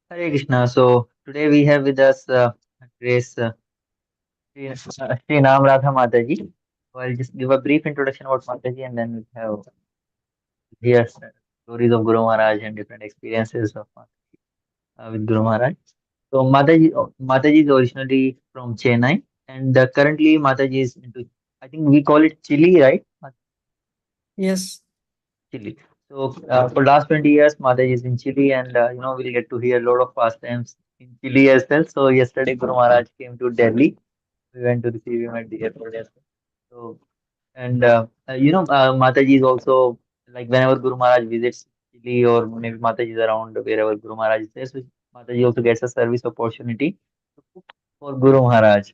Hare Krishna. So today we have with us Grace Sri Nam Radha Mataji. So I'll just give a brief introduction about Mataji and then we'll have here stories of Guru Maharaj and different experiences of with Guru Maharaj. So Mataji is originally from Chennai and currently Mataji is into, I think we call it Chile, right? Yes. Chile. So for last 20 years, Mataji is in Chile, and we'll get to hear a lot of pastimes in Chile as well. So yesterday, Guru Maharaj came to Delhi. We went to receive him at the airport as well. So and Mataji is also like whenever Guru Maharaj visits Chile or maybe Mataji is around wherever Guru Maharaj is there, so Mataji also gets a service opportunity to cook for Guru Maharaj.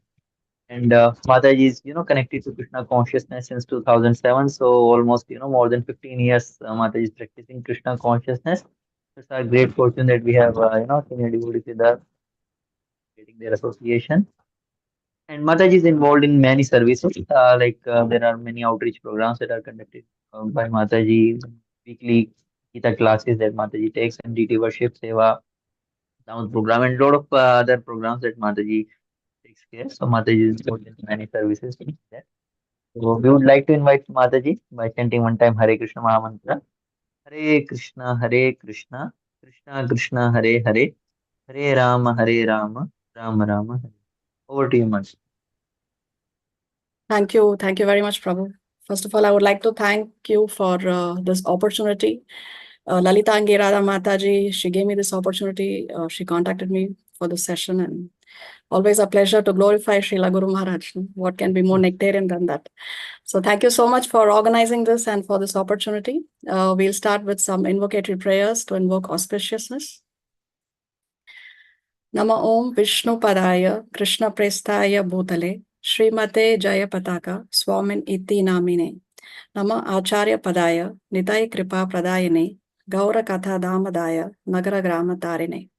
And Mataji is, connected to Krishna consciousness since 2007. So almost, more than 15 years, Mataji is practicing Krishna consciousness. It's a great fortune that we have, senior devotees with us, getting their association. And Mataji is involved in many services. There are many outreach programs that are conducted by Mataji, weekly Gita classes that Mataji takes, and DT worship, seva, Damodar program, and a lot of other programs that Mataji takes care. So Mataji is involved in many services. So we would like to invite Mataji by chanting one time Hare Krishna Mahamantra. Hare Krishna, Hare Krishna, Krishna Krishna, Hare Hare, Hare Rama, Hare Rama, Rama Rama, Hare. Over to you, Mataji. Thank you. Thank you very much, Prabhu. First of all, I would like to thank you for this opportunity. Lalita Radha Mataji, she gave me this opportunity. She contacted me for this session, and always a pleasure to glorify Srila Guru Maharaj. What can be more nectarian than that? So thank you so much for organizing this and for this opportunity. We'll start with some invocatory prayers to invoke auspiciousness. Nama Om Vishnu Padaya Krishna Prestaya Bhutale Srimate Jayapataka Swamin Iti Namine Nama Acharya Padaya Nitai Kripa Pradayane Gaura Katha Damadaya Nagara Grama Tarine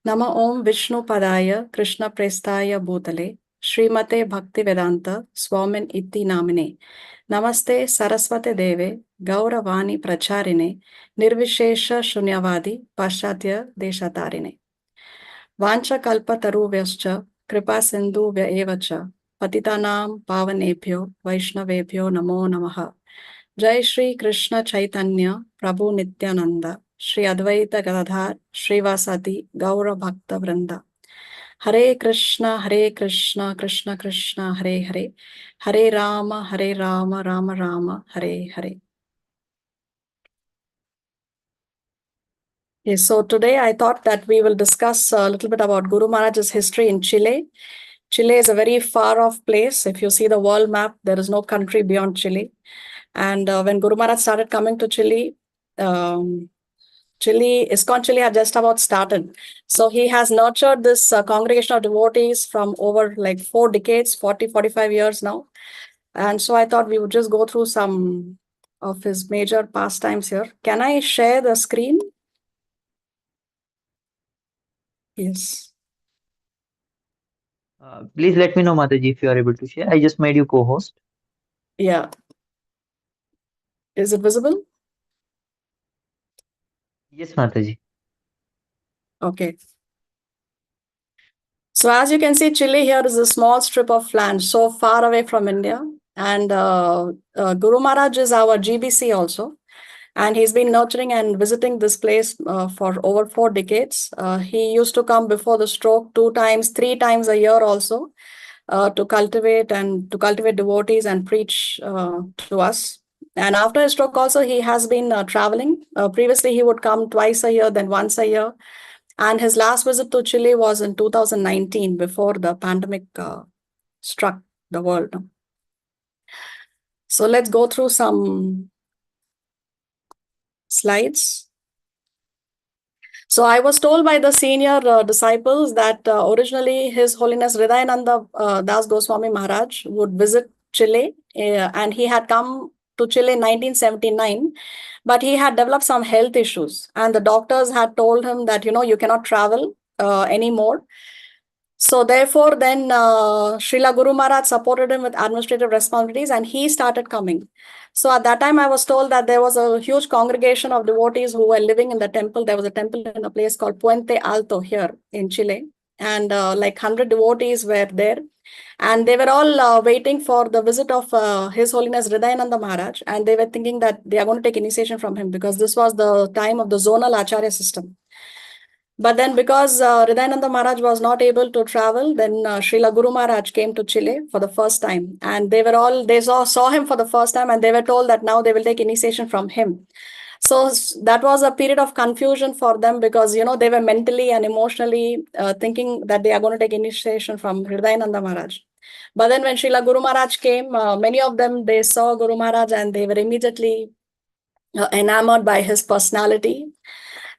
Nama Om Vishnu Padaya Krishna Prestaya Bhutale Srimate Bhakti Vedanta Swamin Iti Namine Namaste Saraswate Deve Gaura Vani Pracharine Nirvishesha Shunyavadi Paschatya Deshatarine Vancha kalpa taruvyaschа kripa sindhu vyaevacha patitanam pavanebhyo vaishnavebhyo namo namaha. Jai Shri Krishna Chaitanya Prabhu Nityananda Shri Advaita Gadadhar Srivasati Gaura Bhakta Vrinda. Hare Krishna Krishna Krishna Hare Hare Hare Rama Rama Rama Hare Hare. Yes, so today I thought that we will discuss a little bit about Guru Maharaj's history in Chile. Chile is a very far off place. If you see the world map, there is no country beyond Chile. And when Guru Maharaj started coming to Chile, Iskcon Chile had just about started. So he has nurtured this congregation of devotees from over like 4 decades, 40, 45 years now. And so I thought we would just go through some of his major pastimes here. Can I share the screen? Yes. Please let me know, Mataji, if you are able to share. I just made you co-host. Yeah. Is it visible? Yes, Mataji. Okay. So as you can see, Chile here is a small strip of land so far away from India. And Guru Maharaj is our GBC also. And he's been nurturing and visiting this place for over 4 decades. He used to come before the stroke 2 times, 3 times a year also to cultivate devotees and preach to us. And after his stroke also, he has been traveling. Previously, he would come twice a year, then once a year. And his last visit to Chile was in 2019, before the pandemic struck the world. So let's go through some slides. So I was told by the senior disciples that originally His Holiness Hridayananda Das Goswami Maharaj would visit Chile, and he had come to Chile in 1979, but he had developed some health issues, and the doctors had told him that, you cannot travel anymore. So therefore, then Srila Guru Maharaj supported him with administrative responsibilities, and he started coming. So at that time, I was told that there was a huge congregation of devotees who were living in the temple. There was a temple in a place called Puente Alto here in Chile, and like 100 devotees were there. And they were all waiting for the visit of His Holiness Hridayananda Maharaj, and they were thinking that they are going to take initiation from him, because this was the time of the zonal acharya system. But then, because Hridayananda Maharaj was not able to travel, then Srila Guru Maharaj came to Chile for the first time. And they saw him for the first time, and they were told that now they will take initiation from him. So that was a period of confusion for them, because, they were mentally and emotionally thinking that they are going to take initiation from Hridayananda Maharaj. But then when Srila Guru Maharaj came, many of them, they saw Guru Maharaj and they were immediately enamored by his personality.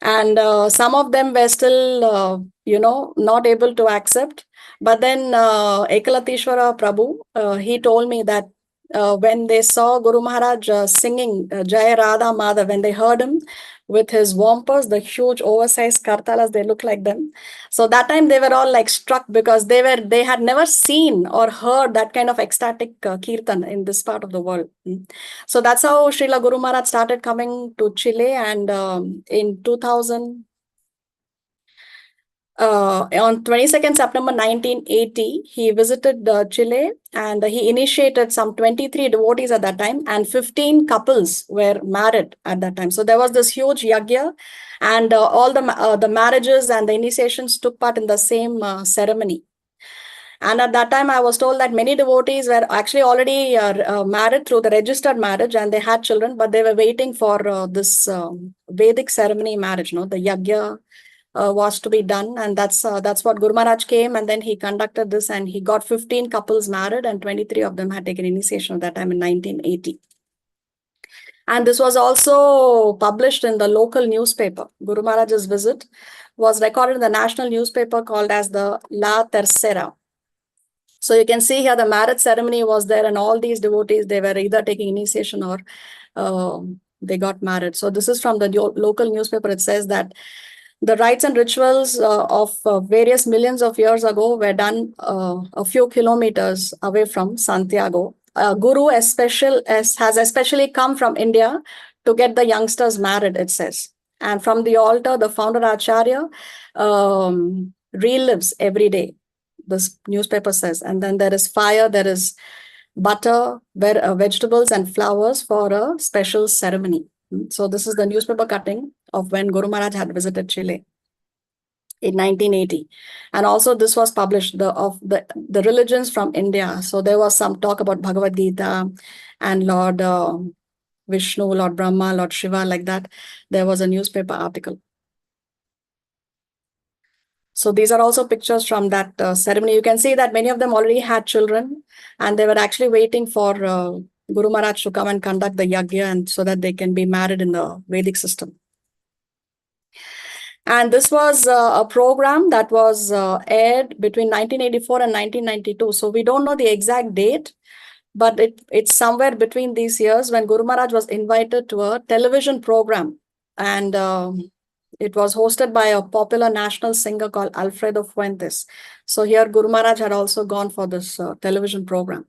And some of them were still, not able to accept. But then Ekalatishwara Prabhu, he told me that when they saw Guru Maharaj singing Jaya Radha Madhav, when they heard him with his wampers, the huge oversized kartalas, they look like them. So that time they were all like struck, because they had never seen or heard that kind of ecstatic kirtan in this part of the world. So that's how Srila Guru Maharaj started coming to Chile, and in 2000, on 22nd September 1980, he visited Chile, and he initiated some 23 devotees at that time, and 15 couples were married at that time. So there was this huge yagya, and all the marriages and the initiations took part in the same ceremony. And at that time, I was told that many devotees were actually already married through the registered marriage, and they had children, but they were waiting for this Vedic ceremony marriage, the yagya was to be done. And that's what Guru Maharaj came, and then he conducted this, and he got 15 couples married, and 23 of them had taken initiation at that time in 1980. And this was also published in the local newspaper. Guru Maharaj's visit was recorded in the national newspaper called as the La Tercera. So you can see here the marriage ceremony was there, and all these devotees, they were either taking initiation or they got married. So this is from the local newspaper. It says that the rites and rituals of various millions of years ago were done a few kilometers away from Santiago. Guru has especially come from India to get the youngsters married, it says. And from the altar, the founder Acharya relives every day, this newspaper says. And then there is fire, there is butter, vegetables and flowers for a special ceremony. So this is the newspaper cutting of when Guru Maharaj had visited Chile in 1980. And also this was published, the religions from India. So there was some talk about Bhagavad Gita and Lord Vishnu, Lord Brahma, Lord Shiva, like that. There was a newspaper article. So these are also pictures from that ceremony. You can see that many of them already had children, and they were actually waiting for Guru Maharaj to come and conduct the yagya, and so that they can be married in the Vedic system. And this was a program that was aired between 1984 and 1992. So we don't know the exact date, but it's somewhere between these years when Guru Maharaj was invited to a television program. And it was hosted by a popular national singer called Alfredo Fuentes. So here Guru Maharaj had also gone for this television program.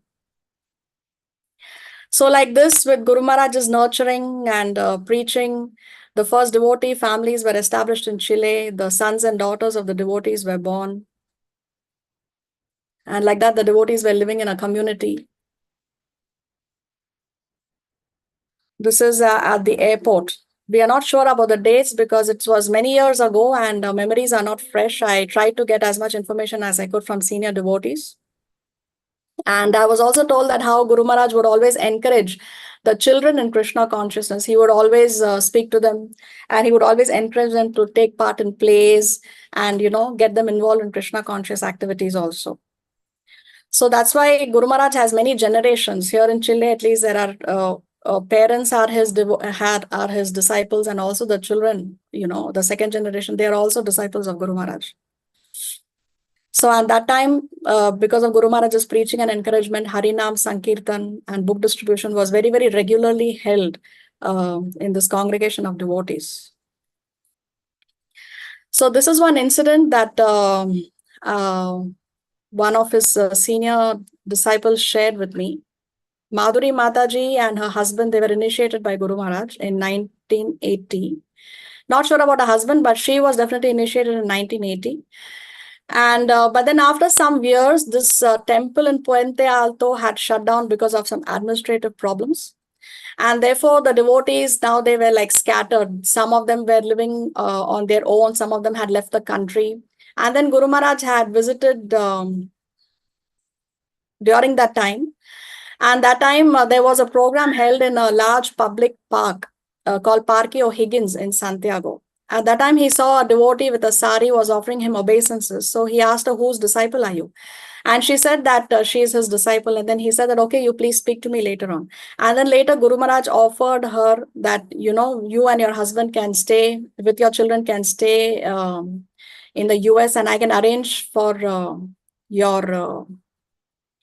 So like this, with Guru Maharaj's nurturing and preaching, the first devotee families were established in Chile. The sons and daughters of the devotees were born. And like that, the devotees were living in a community. This is at the airport. We are not sure about the dates because it was many years ago and memories are not fresh. I tried to get as much information as I could from senior devotees. And I was also told that how Guru Maharaj would always encourage the children in Krishna consciousness. He would always speak to them, and he would always encourage them to take part in plays and, get them involved in Krishna conscious activities also. So that's why Guru Maharaj has many generations. Here in Chile, at least, there are parents are his disciples, and also the children, the second generation, they are also disciples of Guru Maharaj. So at that time, because of Guru Maharaj's preaching and encouragement, Harinam, Sankirtan and book distribution was very, very regularly held in this congregation of devotees. So this is one incident that one of his senior disciples shared with me. Madhuri Mataji and her husband, they were initiated by Guru Maharaj in 1980. Not sure about her husband, but she was definitely initiated in 1980. And but then after some years, this temple in Puente Alto had shut down because of some administrative problems. And therefore, the devotees now they were like scattered. Some of them were living on their own. Some of them had left the country. And then Guru Maharaj had visited during that time. And that time there was a program held in a large public park called Parque O'Higgins in Santiago. At that time, he saw a devotee with a sari was offering him obeisances. So he asked her, "Whose disciple are you?" And she said that she is his disciple. And then he said that, "Okay, you please speak to me later on." And then later, Guru Maharaj offered her that, you and your husband can stay, with your children can stay in the US, and I can arrange for your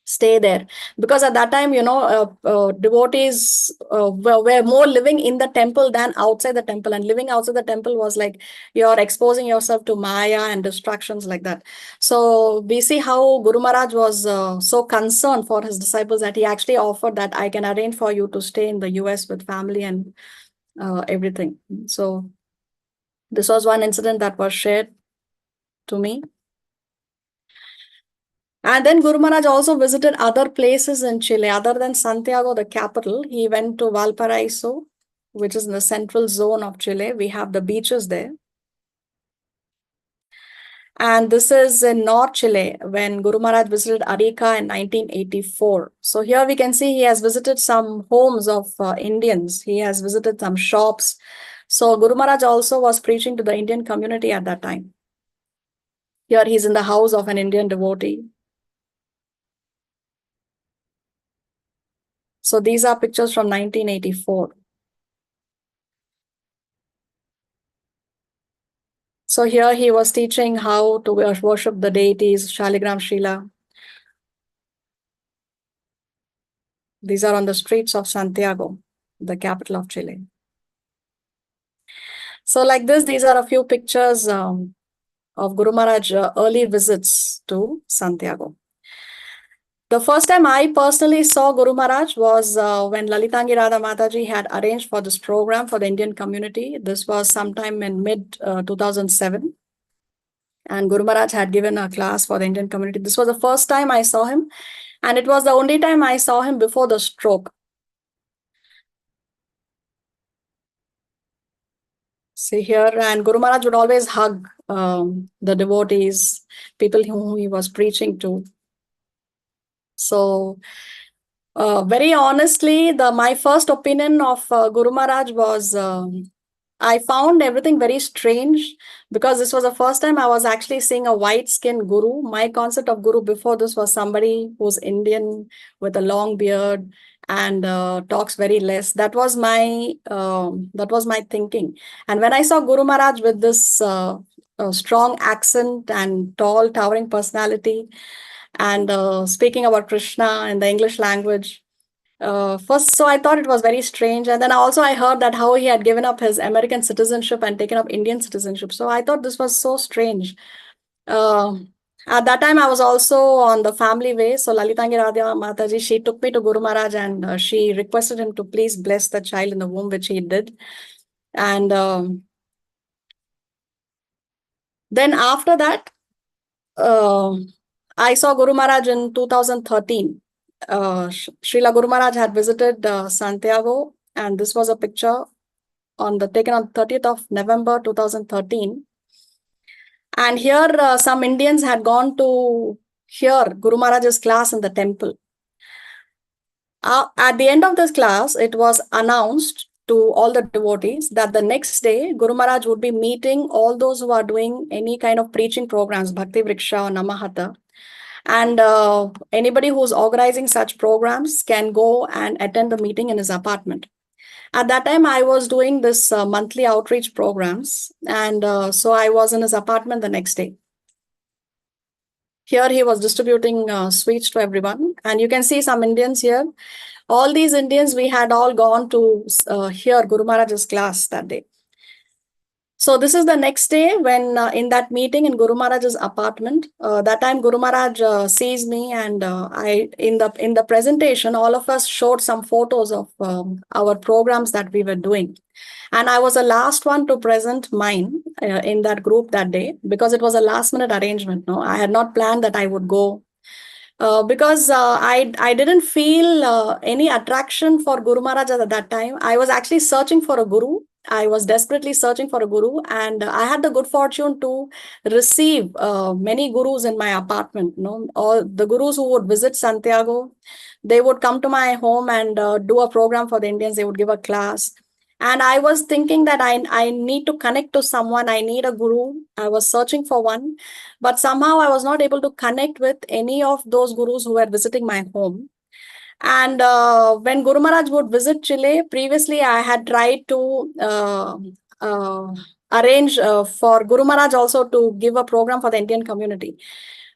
stay there, because at that time devotees were more living in the temple than outside the temple, and living outside the temple was like you're exposing yourself to Maya and distractions like that. So we see how Guru Maharaj was so concerned for his disciples that he actually offered that I can arrange for you to stay in the US with family and everything. So this was one incident that was shared to me. And then Guru Maharaj also visited other places in Chile. Other than Santiago, the capital, he went to Valparaiso, which is in the central zone of Chile. We have the beaches there. And this is in North Chile when Guru Maharaj visited Arica in 1984. So here we can see he has visited some homes of Indians. He has visited some shops. So Guru Maharaj also was preaching to the Indian community at that time. Here he's in the house of an Indian devotee. So these are pictures from 1984. So here he was teaching how to worship the deities, Shaligram Srila. These are on the streets of Santiago, the capital of Chile. So like this, these are a few pictures of Guru Maharaj early visits to Santiago. The first time I personally saw Guru Maharaj was when Lalitangi Radha Mataji had arranged for this program for the Indian community. This was sometime in mid 2007. And Guru Maharaj had given a class for the Indian community. This was the first time I saw him. And it was the only time I saw him before the stroke. See here, and Guru Maharaj would always hug the devotees, people whom he was preaching to. So, very honestly, my first opinion of Guru Maharaj was I found everything very strange, because this was the first time I was actually seeing a white-skinned guru. My concept of guru before this was somebody who's Indian with a long beard and talks very less. That was my thinking. And when I saw Guru Maharaj with this strong accent and tall, towering personality, and speaking about Krishna in the English language, first, so I thought it was very strange. And then also I heard that how he had given up his American citizenship and taken up Indian citizenship. So I thought this was so strange. At that time, I was also on the family way. So Lalitangi Radha Mataji, she took me to Guru Maharaj, and she requested him to please bless the child in the womb, which he did. And then after that, I saw Guru Maharaj in 2013. Srila Guru Maharaj had visited Santiago, and this was a picture taken on 30th of November 2013. And here some Indians had gone to hear Guru Maharaj's class in the temple. At the end of this class, it was announced to all the devotees that the next day Guru Maharaj would be meeting all those who are doing any kind of preaching programs, Bhakti Vriksha or Namahata. And anybody who's organizing such programs can go and attend the meeting in his apartment. At that time, I was doing this monthly outreach programs. And so I was in his apartment the next day. Here he was distributing sweets to everyone. And you can see some Indians here. All these Indians, we had all gone to hear Guru Maharaj's class that day. So this is the next day when in that meeting in Guru Maharaj's apartment, that time Guru Maharaj sees me, and I in the presentation, all of us showed some photos of our programs that we were doing. And I was the last one to present mine in that group that day, because it was a last minute arrangement. No, I had not planned that I would go, because I didn't feel any attraction for Guru Maharaj at that time. I was actually searching for a guru. I was desperately searching for a guru, and I had the good fortune to receive many gurus in my apartment. All the gurus who would visit Santiago, they would come to my home and do a program for the Indians. They would give a class. And I was thinking that I need to connect to someone. I need a guru. I was searching for one, but somehow I was not able to connect with any of those gurus who were visiting my home. And when Guru Maharaj would visit Chile, previously I had tried to uh, arrange for Guru Maharaj also to give a program for the Indian community.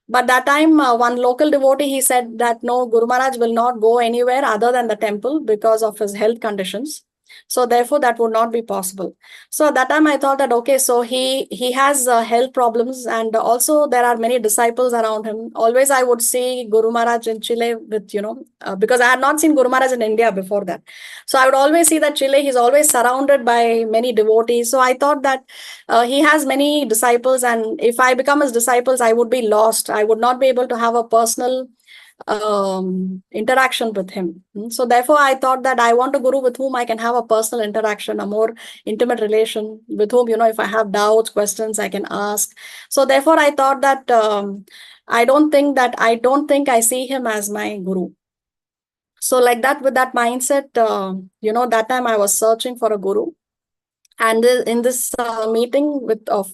But that time, one local devotee, he said that no, Guru Maharaj will not go anywhere other than the temple because of his health conditions. So therefore, that would not be possible. So at that time, I thought that okay, so he has health problems, and also there are many disciples around him. Always, I would see Guru Maharaj in Chile with because I had not seen Guru Maharaj in India before that. So I would always see that Chile, he's always surrounded by many devotees. So I thought that he has many disciples, and if I become his disciples, I would be lost. I would not be able to have a personal interaction with him. So therefore, I thought that I want a guru with whom I can have a personal interaction, a more intimate relation, with whom, if I have doubts, questions, I can ask. So therefore, I thought that I don't think I see him as my guru. So like that, with that mindset, that time I was searching for a guru. And in this meeting with of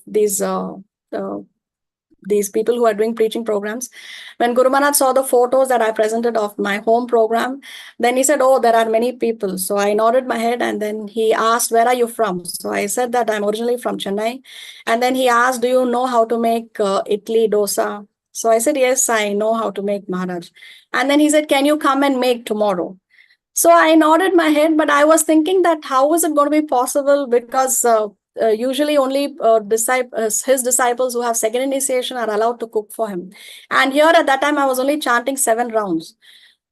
these people who are doing preaching programs, when Guru Maharaj saw the photos that I presented of my home program, then he said, oh, there are many people. So I nodded my head, and then he asked, where are you from? So I said that I'm originally from Chennai. And then he asked, do you know how to make idli, dosa? So I said, yes, I know how to make, Maharaj. And then he said, can you come and make tomorrow? So I nodded my head, but I was thinking that how is it going to be possible? Because usually only his disciples who have second initiation are allowed to cook for him. And here at that time, I was only chanting 7 rounds.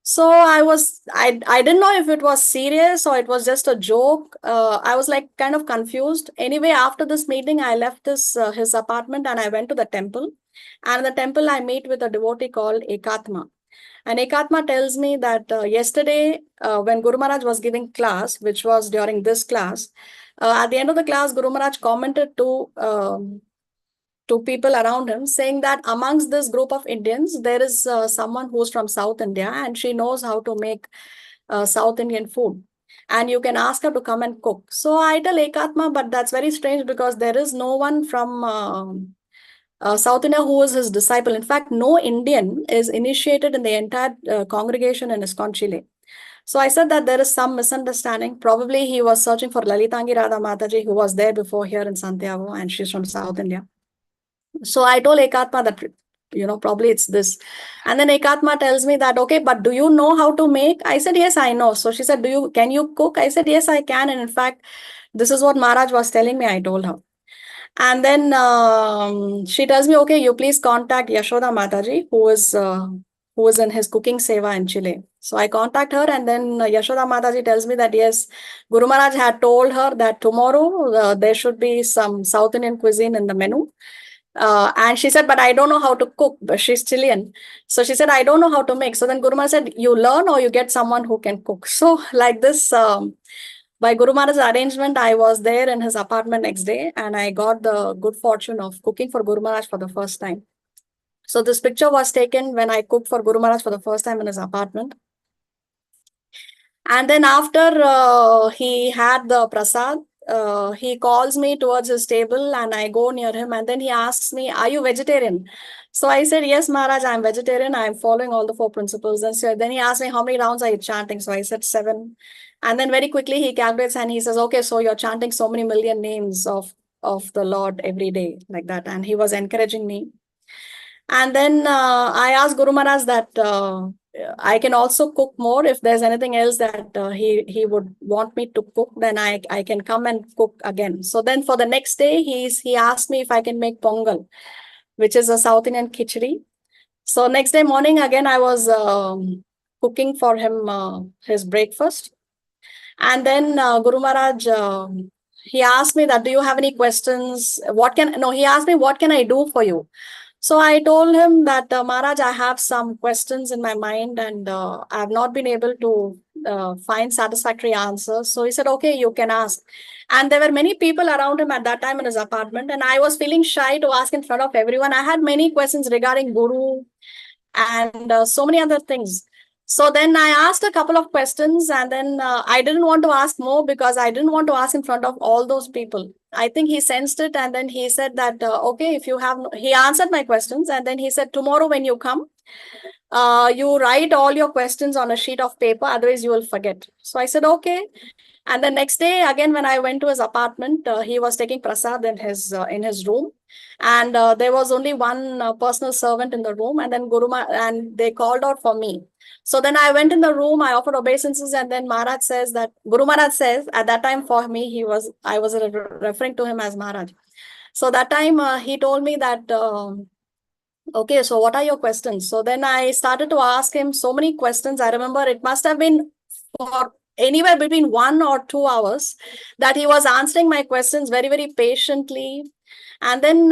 So I didn't know if it was serious or it was just a joke. I was like kind of confused. Anyway, after this meeting, I left his apartment and I went to the temple. And in the temple, I meet with a devotee called Ekatma. And Ekatma tells me that yesterday, when Guru Maharaj was giving class, which was during this class, at the end of the class, Guru Maharaj commented to people around him, saying that amongst this group of Indians, there is someone who's from South India, and she knows how to make South Indian food. And you can ask her to come and cook. So I tell Ekatma, but that's very strange because there is no one from South India who was his disciple. In fact, no Indian is initiated in the entire congregation in Iskcon Chile. So I said that there is some misunderstanding. Probably he was searching for Lalitangi Radha Mataji, who was there before here in Santiago, and she's from South India. So I told Ekatma that, probably it's this. And then Ekatma tells me that, okay, but do you know how to make? I said, yes, I know. So she said, can you cook? I said, yes, I can. And in fact, this is what Maharaj was telling me, I told her. And then she tells me, okay, you please contact Yashoda Mataji, who is in his cooking seva in Chile. So I contact her, and then Yashoda Mataji tells me that yes, Guru Maharaj had told her that tomorrow there should be some South Indian cuisine in the menu. And she said, but I don't know how to cook. She's Chilean. So she said, I don't know how to make. So then Guru Maharaj said, you learn or you get someone who can cook. So like this, by Guru Maharaj's arrangement, I was there in his apartment next day, and I got the good fortune of cooking for Guru Maharaj for the first time. So this picture was taken when I cooked for Guru Maharaj for the first time in his apartment. And then after he had the prasad, he calls me towards his table, and I go near him, and then he asks me, are you vegetarian? So I said, yes, Maharaj, I'm vegetarian. I'm following all the 4 principles. And so then he asked me, how many rounds are you chanting? So I said 7. And then very quickly he calculates and he says, okay, so you're chanting so many million names of the Lord every day, like that. And he was encouraging me. And then I asked Guru Maharaj that, I can also cook more. If there's anything else that he would want me to cook, then I can come and cook again. So then for the next day, he asked me if I can make pongal, which is a South Indian khichdi. So next day morning, again, I was cooking for him his breakfast. And then Guru Maharaj, he asked me that, do you have any questions? He asked me, what can I do for you? So I told him that, Maharaj, I have some questions in my mind and I have not been able to find satisfactory answers. So he said, okay, you can ask. And there were many people around him at that time in his apartment. And I was feeling shy to ask in front of everyone. I had many questions regarding Guru and so many other things. So then I asked a couple of questions, and then I didn't want to ask more because I didn't want to ask in front of all those people. I think he sensed it, and then he said that, okay, if you have, he answered my questions, and then he said, tomorrow when you come, you write all your questions on a sheet of paper, otherwise you will forget. So I said, okay. And the next day, again, when I went to his apartment, he was taking prasad in his room, and there was only one personal servant in the room, and then and they called out for me. So then I went in the room, I offered obeisances, and then Guru Maharaj says, at that time for me, I was referring to him as Maharaj. So that time he told me that, okay, so what are your questions? So then I started to ask him so many questions. I remember it must have been for anywhere between 1 or 2 hours that he was answering my questions very, very patiently. And then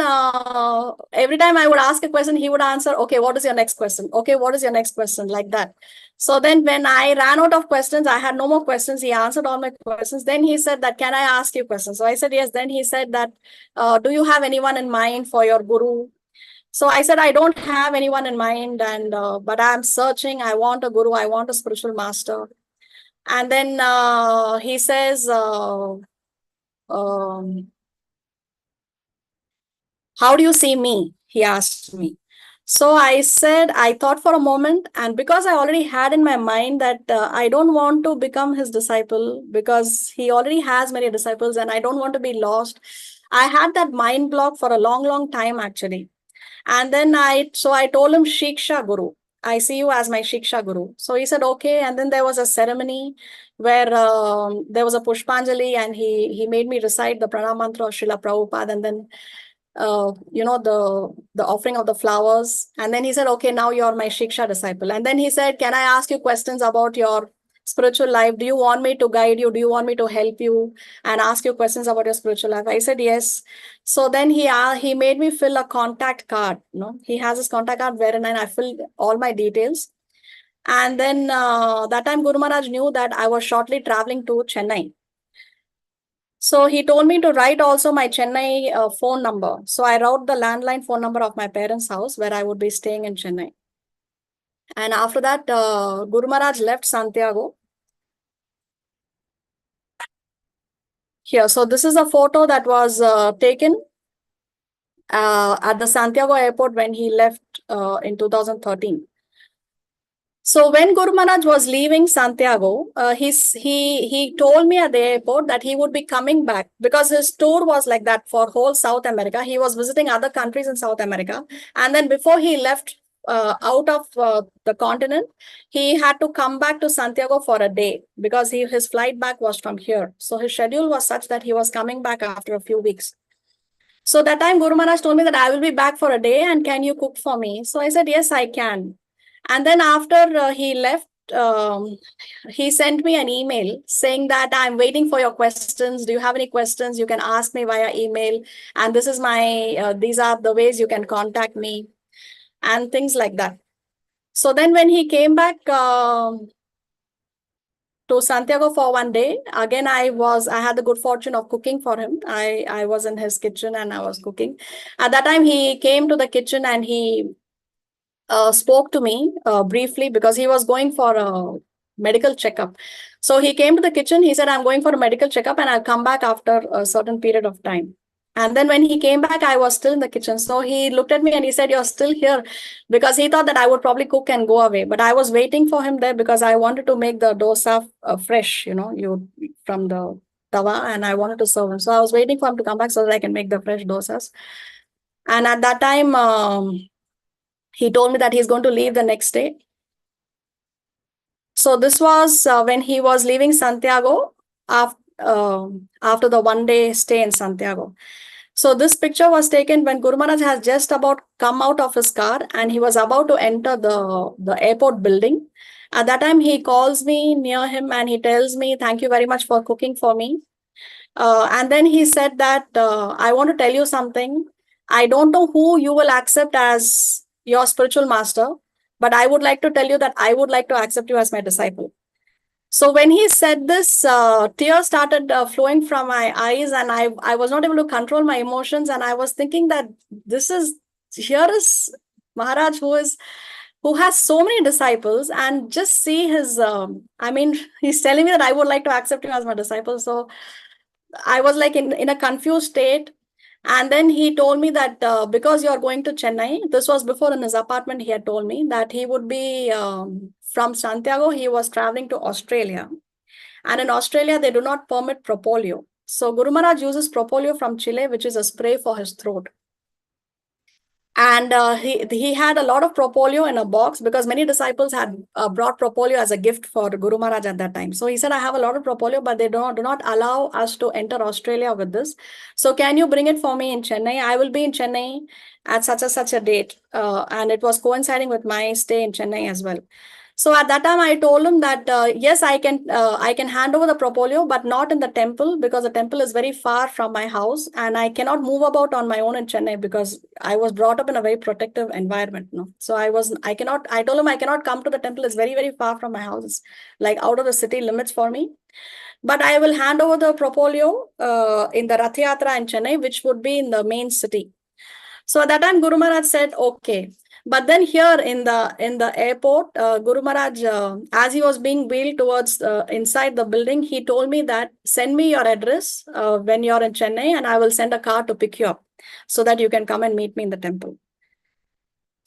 every time I would ask a question, he would answer, okay, what is your next question? Okay, what is your next question? Like that. So then when I ran out of questions, I had no more questions. He answered all my questions. Then he said that, can I ask you questions? So I said, yes. Then he said that, do you have anyone in mind for your guru? So I said, I don't have anyone in mind, and but I'm searching. I want a guru. I want a spiritual master. And then he says, how do you see me? He asked me. So I said, I thought for a moment, and because I already had in my mind that I don't want to become his disciple because he already has many disciples and I don't want to be lost. I had that mind block for a long, long time actually. And then I told him, Shiksha Guru, I see you as my Shiksha Guru. So he said, okay. And then there was a ceremony where there was a Pushpanjali, and he made me recite the pranam mantra of Srila Prabhupada, and then the offering of the flowers. And then he said, okay, now you're my Shiksha disciple. And then he said, can I ask you questions about your spiritual life? Do you want me to guide you? Do you want me to help you and ask you questions about your spiritual life? I said, yes. So then he made me fill a contact card. He has his contact card wherein I filled all my details. And then that time Guru Maharaj knew that I was shortly traveling to Chennai. So he told me to write also my Chennai phone number. So I wrote the landline phone number of my parents' house where I would be staying in Chennai. And after that, Guru Maharaj left Santiago. Here, so this is a photo that was taken at the Santiago airport when he left in 2013. So when Guru Maharaj was leaving Santiago, he told me at the airport that he would be coming back because his tour was like that for whole South America. He was visiting other countries in South America. And then before he left out of the continent, he had to come back to Santiago for a day because his flight back was from here. So his schedule was such that he was coming back after a few weeks. So that time Guru Maharaj told me that I will be back for a day and can you cook for me? So I said, yes, I can. And then after he left, he sent me an email saying that I'm waiting for your questions. Do you have any questions? You can ask me via email. And this is these are the ways you can contact me and things like that. So then when he came back to Santiago for one day, again, I had the good fortune of cooking for him. I was in his kitchen and I was cooking. At that time, he came to the kitchen and he spoke to me briefly because he was going for a medical checkup. So he came to the kitchen. He said, I'm going for a medical checkup and I'll come back after a certain period of time. And then when he came back, I was still in the kitchen. So he looked at me and he said, you're still here, because he thought that I would probably cook and go away. But I was waiting for him there because I wanted to make the dosa fresh, from the tawa, and I wanted to serve him. So I was waiting for him to come back so that I can make the fresh dosas. And at that time, he told me that he's going to leave the next day. So this was when he was leaving Santiago after the 1 day stay in Santiago. So this picture was taken when Guru Maharaj has just about come out of his car and he was about to enter the airport building. At that time, he calls me near him and he tells me, "Thank you very much for cooking for me." And then he said that, "I want to tell you something. I don't know who you will accept as your spiritual master, but I would like to tell you that I would like to accept you as my disciple." So when he said this, tears started flowing from my eyes, and I was not able to control my emotions. And I was thinking that here is Maharaj who has so many disciples, and just see his. I mean, he's telling me that I would like to accept him as my disciple. So I was like in a confused state. And then he told me that because you're going to Chennai, this was before in his apartment, he had told me that he would be from Santiago, he was traveling to Australia. And in Australia, they do not permit Propolyo. So Guru Maharaj uses Propolyo from Chile, which is a spray for his throat. And he had a lot of Propolyo in a box because many disciples had brought Propolyo as a gift for Guru Maharaj at that time. So he said, "I have a lot of Propolyo, but they do not allow us to enter Australia with this. So can you bring it for me in Chennai? I will be in Chennai at such a date." And it was coinciding with my stay in Chennai as well. So at that time, I told him that yes, I can hand over the Propolyo, but not in the temple because the temple is very far from my house, and I cannot move about on my own in Chennai because I was brought up in a very protective environment. No, so I cannot. I told him I cannot come to the temple. It's very far from my house. It's like out of the city limits for me. But I will hand over the Propolyo in the Rath Yatra in Chennai, which would be in the main city. So at that time, Guru Maharaj said, "Okay." But then here in the airport, Guru Maharaj, as he was being wheeled towards inside the building, he told me that send me your address when you're in Chennai, and I will send a car to pick you up so that you can come and meet me in the temple.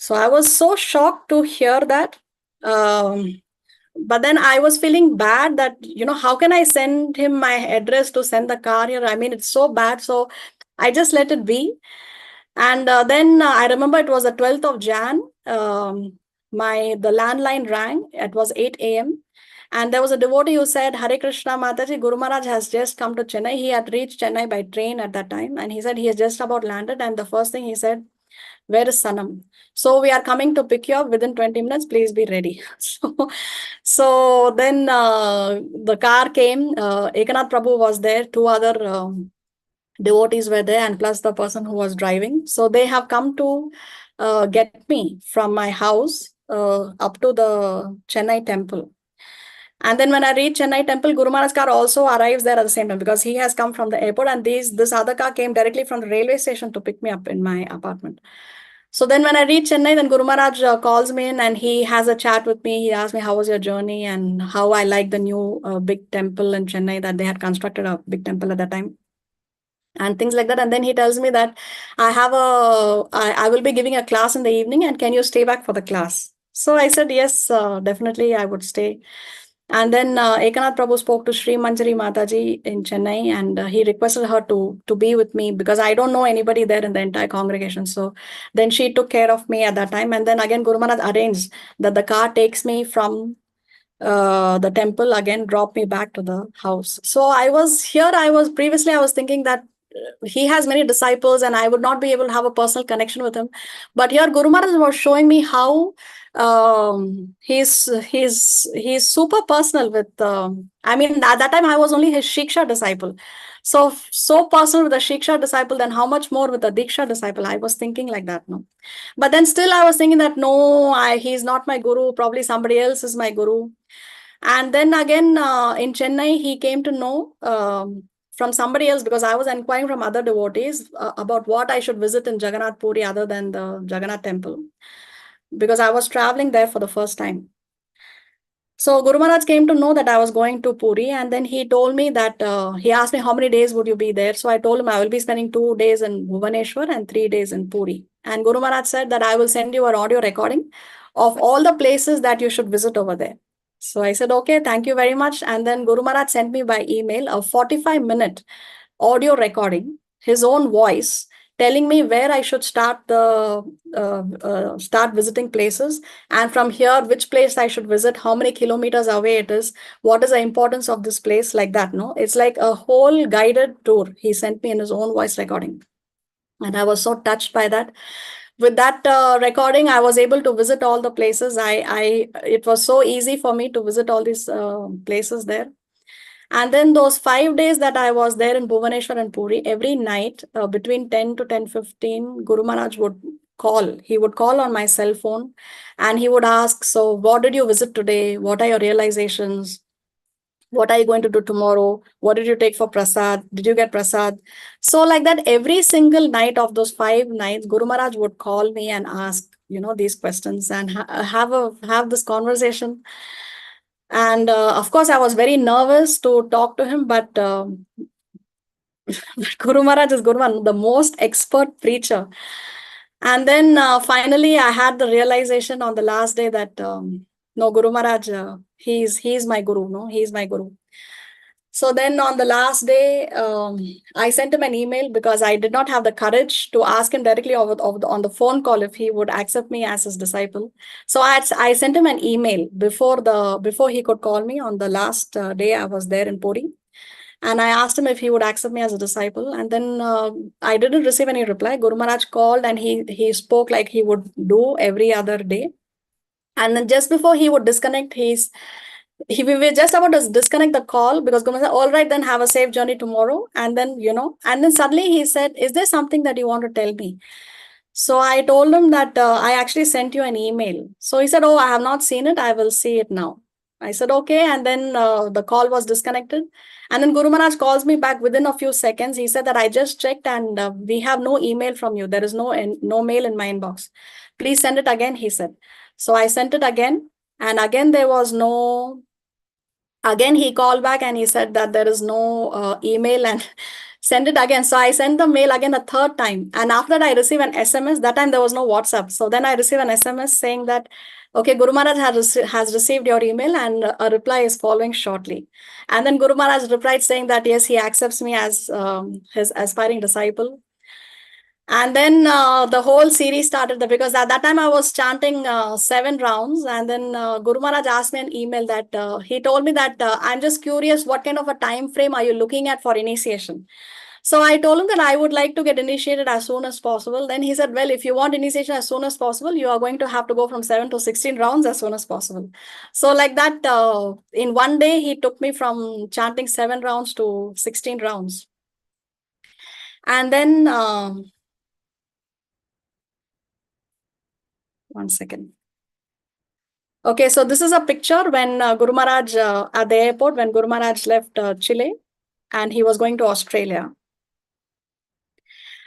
So I was so shocked to hear that. But then I was feeling bad that, how can I send him my address to send the car here? I mean, it's so bad. So I just let it be. And then I remember it was the 12th of Jan. The landline rang. It was 8 a.m. And there was a devotee who said, "Hare Krishna Mataji, Guru Maharaj has just come to Chennai." He had reached Chennai by train at that time. And he said he has just about landed. And the first thing he said, "Where is Sanam? So we are coming to pick you up within 20 minutes. Please be ready." So then the car came. Ekanath Prabhu was there. Two other devotees were there, and plus the person who was driving. So they have come to get me from my house up to the Chennai temple. And then when I reach Chennai temple, Guru Maharaj's car also arrives there at the same time because he has come from the airport, and this other car came directly from the railway station to pick me up in my apartment. So then when I reach Chennai, then Guru Maharaj calls me in and he has a chat with me. He asked me, "How was your journey?" and how I like the new big temple in Chennai, that they had constructed a big temple at that time, and things like that. And then he tells me that I will be giving a class in the evening, and can you stay back for the class? So I said, "Yes, definitely I would stay." And then Ekanath Prabhu spoke to Sri Manjari Mataji in Chennai, and he requested her to be with me because I don't know anybody there in the entire congregation. So then she took care of me at that time. And then again, Guru Maharaj arranged that the car takes me from the temple, again drop me back to the house. So I was previously I was thinking that he has many disciples and I would not be able to have a personal connection with him. But here Guru Maharaj was showing me how he's super personal with I mean, at that time I was only his Shiksha disciple. So personal with a Shiksha disciple, then how much more with a Diksha disciple? I was thinking like that, no. But then still I was thinking that no, he's not my guru, probably somebody else is my guru. And then again in Chennai, he came to know from somebody else, because I was inquiring from other devotees about what I should visit in Jagannath Puri other than the Jagannath temple, because I was traveling there for the first time. So Guru Maharaj came to know that I was going to Puri, and then he told me that he asked me how many days would you be there. So I told him I will be spending 2 days in Bhubaneswar and 3 days in Puri. And Guru Maharaj said that I will send you an audio recording of all the places that you should visit over there. So I said, "Okay, thank you very much." And then Guru Maharaj sent me by email a 45-minute audio recording, his own voice, telling me where I should start start visiting places, and from here which place I should visit, how many kilometers away it is, what is the importance of this place, like that. No, it's like a whole guided tour he sent me in his own voice recording, and I was so touched by that. With that recording, I was able to visit all the places. It was so easy for me to visit all these places there. And then those 5 days that I was there in Bhubaneswar and Puri, every night between 10 to 10:15, Guru Maharaj would call. He would call on my cell phone and he would ask, so what did you visit today? What are your realizations? What are you going to do tomorrow? What did you take for prasad? Did you get prasad? So like that, every single night of those 5 nights, Guru Maharaj would call me and ask, these questions and have this conversation. And of course, I was very nervous to talk to him, but Guru Maharaj is Guru Maharaj, the most expert preacher. And then finally, I had the realization on the last day that no, Guru Maharaj, he's my Guru. No, he's my Guru. So then on the last day, I sent him an email because I did not have the courage to ask him directly on the phone call if he would accept me as his disciple. So I sent him an email before he could call me on the last day I was there in Puri. And I asked him if he would accept me as a disciple. And then I didn't receive any reply. Guru Maharaj called and he spoke like he would do every other day. And then just before he would disconnect, we were just about to disconnect the call because Guru said, all right, then have a safe journey tomorrow. And then, and then suddenly he said, is there something that you want to tell me? So I told him that I actually sent you an email. So he said, oh, I have not seen it. I will see it now. I said, okay. And then the call was disconnected. And then Guru Maharaj calls me back within a few seconds. He said that I just checked and we have no email from you. There is no mail in my inbox. Please send it again, he said. So I sent it again. And again, there was no... Again, he called back and he said that there is no email and send it again. So I sent the mail again a third time. And after that, I received an SMS. That time there was no WhatsApp. So then I received an SMS saying that, okay, Guru Maharaj has received your email and a reply is following shortly. And then Guru Maharaj replied saying that, yes, he accepts me as his aspiring disciple. And then the whole series started because at that time I was chanting 7 rounds. And then Guru Maharaj asked me an email that he told me that I'm just curious, what kind of a time frame are you looking at for initiation? So I told him that I would like to get initiated as soon as possible. Then he said, well, if you want initiation as soon as possible, you are going to have to go from 7 to 16 rounds as soon as possible. So like that, in one day, he took me from chanting 7 rounds to 16 rounds. And then... one second. Okay, so this is a picture when Guru Maharaj at the airport, when Guru Maharaj left Chile and he was going to Australia.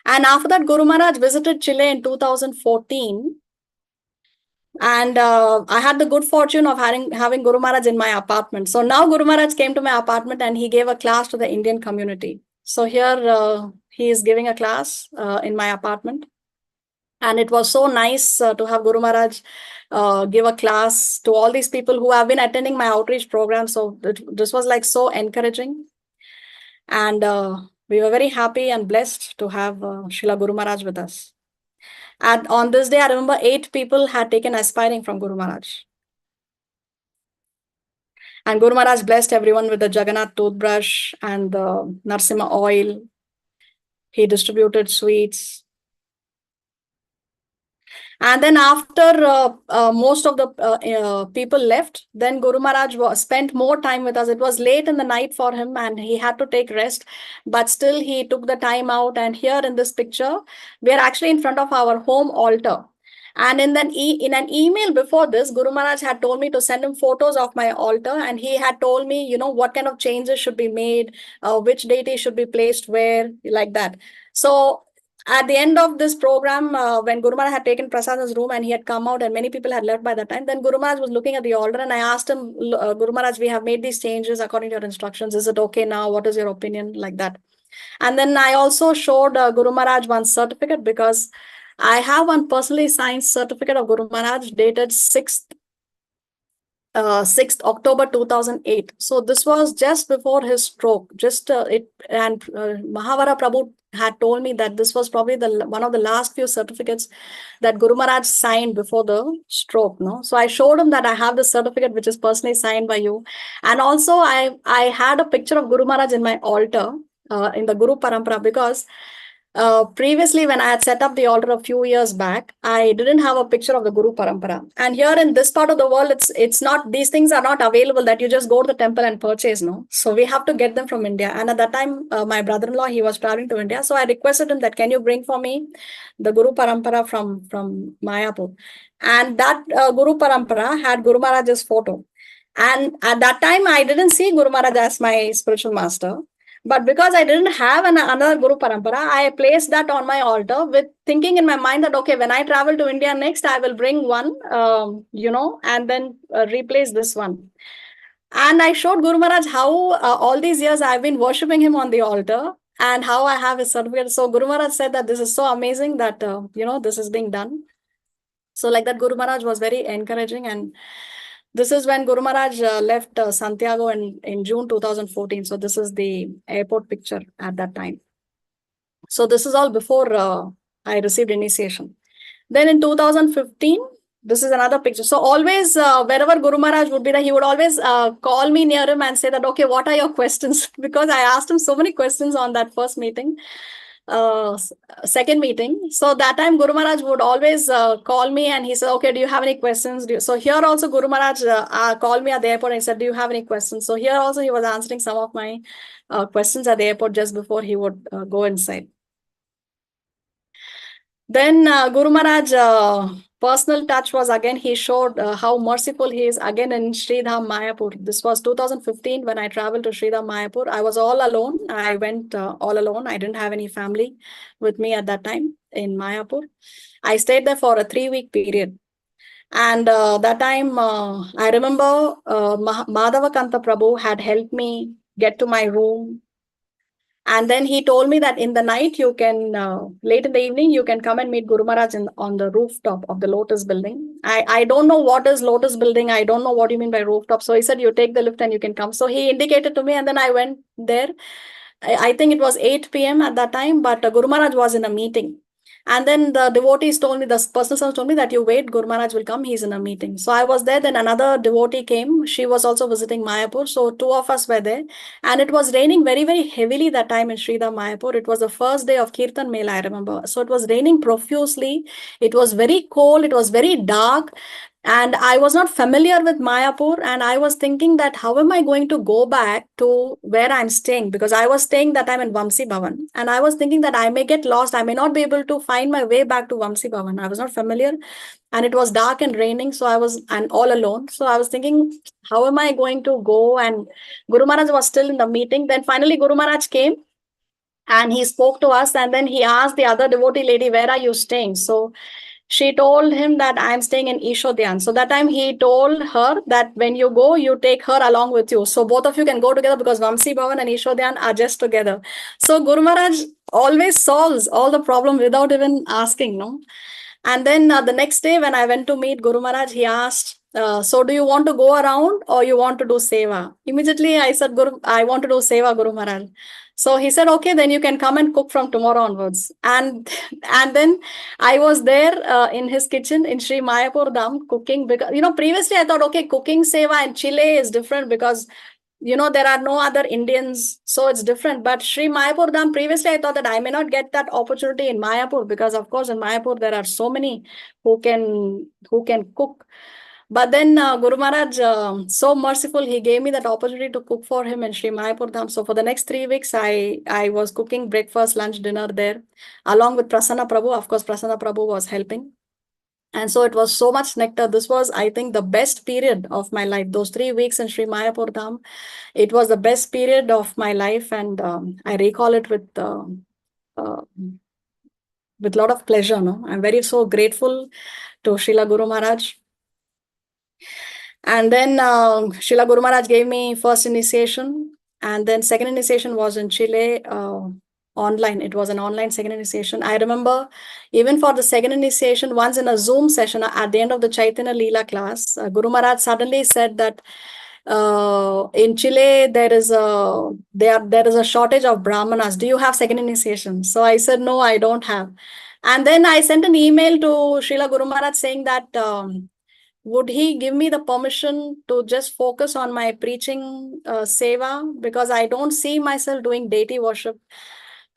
And after that, Guru Maharaj visited Chile in 2014. And I had the good fortune of having Guru Maharaj in my apartment. So now Guru Maharaj came to my apartment and he gave a class to the Indian community. So here he is giving a class in my apartment. And it was so nice to have Guru Maharaj give a class to all these people who have been attending my outreach program. So this was like so encouraging. And we were very happy and blessed to have Srila Guru Maharaj with us. And on this day, I remember 8 people had taken aspiring from Guru Maharaj. And Guru Maharaj blessed everyone with the Jagannath toothbrush and the Narsimha oil. He distributed sweets. And then after most of the people left, then Guru Maharaj spent more time with us. It was late in the night for him and he had to take rest. But still he took the time out. And here in this picture, we are actually in front of our home altar. And in an email before this, Guru Maharaj had told me to send him photos of my altar. And he had told me, what kind of changes should be made, which deity should be placed where, like that. So at the end of this program, when Guru Maharaj had taken Prasad's room and he had come out and many people had left by that time, then Guru Maharaj was looking at the altar and I asked him, Guru Maharaj, we have made these changes according to your instructions. Is it okay now? What is your opinion? Like that. And then I also showed Guru Maharaj one certificate because I have one personally signed certificate of Guru Maharaj dated 6th 6th October 2008. So this was just before his stroke. Mahavara Prabhu had told me that this was probably one of the last few certificates that Guru Maharaj signed before the stroke. No, so I showed him that I have this certificate which is personally signed by you, and also I had a picture of Guru Maharaj in my altar in the Guru Parampara, because previously, when I had set up the altar a few years back, I didn't have a picture of the Guru Parampara. And here in this part of the world, it's not, these things are not available that you just go to the temple and purchase, no? So we have to get them from India. And at that time, my brother-in-law, he was traveling to India. So I requested him that, can you bring for me the Guru Parampara from Mayapur? And that Guru Parampara had Guru Maharaj's photo. And at that time, I didn't see Guru Maharaj as my spiritual master. But because I didn't have another Guru Parampara, I placed that on my altar with thinking in my mind that, okay, when I travel to India next, I will bring one, and then replace this one. And I showed Guru Maharaj how all these years I've been worshipping him on the altar and how I have his certificate. So Guru Maharaj said that this is so amazing that, this is being done. So like that, Guru Maharaj was very encouraging. And this is when Guru Maharaj left Santiago in June 2014. So this is the airport picture at that time. So this is all before I received initiation. Then in 2015, this is another picture. So always, wherever Guru Maharaj would be there, he would always call me near him and say that, okay, what are your questions? Because I asked him so many questions on that first meeting. Second meeting. So that time Guru Maharaj would always call me and he said, okay, do you have any questions? So here also Guru Maharaj called me at the airport and said, do you have any questions? So here also he was answering some of my questions at the airport just before he would go inside. Then Guru Maharaj personal touch was again, he showed how merciful he is again in Sridham Mayapur. This was 2015 when I traveled to Sridham Mayapur. I was all alone. I went all alone. I didn't have any family with me at that time in Mayapur. I stayed there for a 3-week period. And that time, I remember Madhava Kanta Prabhu had helped me get to my room. And then he told me that in the night, you can, late in the evening, you can come and meet Guru Maharaj on the rooftop of the Lotus building. I don't know what is Lotus building. I don't know what you mean by rooftop. So he said, you take the lift and you can come. So he indicated to me and then I went there. I think it was 8 p.m. at that time, but Guru Maharaj was in a meeting. And then the devotees told me, the personal servants told me that you wait, Guru Maharaj will come, he's in a meeting. So I was there, then another devotee came. She was also visiting Mayapur. So 2 of us were there. And it was raining very, very heavily that time in Sridham Mayapur. It was the first day of Kirtan Mela, I remember. So it was raining profusely. It was very cold. It was very dark. And I was not familiar with Mayapur, and I was thinking that how am I going to go back to where I'm staying? Because I was staying that time in Vamsi Bhavan, and I was thinking that I may get lost. I may not be able to find my way back to Vamsi Bhavan. I was not familiar, and it was dark and raining, so I was all alone. So I was thinking, how am I going to go? And Guru Maharaj was still in the meeting. Then finally Guru Maharaj came and he spoke to us, and then he asked the other devotee lady, where are you staying? So she told him that I'm staying in Ishodhyan. So that time he told her that when you go, you take her along with you. So both of you can go together because Vamsi Bhavan and Ishodhyan are just together. So Guru Maharaj always solves all the problem without even asking, no? And then the next day when I went to meet Guru Maharaj, he asked, so do you want to go around or you want to do seva? Immediately I said, Guru, I want to do seva, Guru Maharaj. So he said, okay, then you can come and cook from tomorrow onwards. And then I was there in his kitchen in Sri Mayapur Dham cooking, because, previously I thought, okay, cooking seva in Chile is different because, there are no other Indians, so it's different. But Sri Mayapur Dham, previously I thought that I may not get that opportunity in Mayapur, because of course in Mayapur there are so many who can cook. But then Guru Maharaj, so merciful, he gave me that opportunity to cook for him in Sri Mayapur Dham. So for the next 3 weeks, I was cooking breakfast, lunch, dinner there, along with Prasanna Prabhu. Of course, Prasanna Prabhu was helping. And so it was so much nectar. This was, I think, the best period of my life. Those 3 weeks in Sri Mayapur Dham, it was the best period of my life. And I recall it with a lot of pleasure. No, I'm so grateful to Srila Guru Maharaj. And then Srila Guru Maharaj gave me first initiation. And then second initiation was in Chile. online. It was an online second initiation. I remember even for the second initiation, once in a Zoom session at the end of the Chaitanya Leela class, Guru Maharaj suddenly said that in Chile there is a shortage of brahmanas. Do you have second initiation? So I said, no, I don't have. And then I sent an email to Srila Guru Maharaj saying that would he give me the permission to just focus on my preaching seva, because I don't see myself doing deity worship.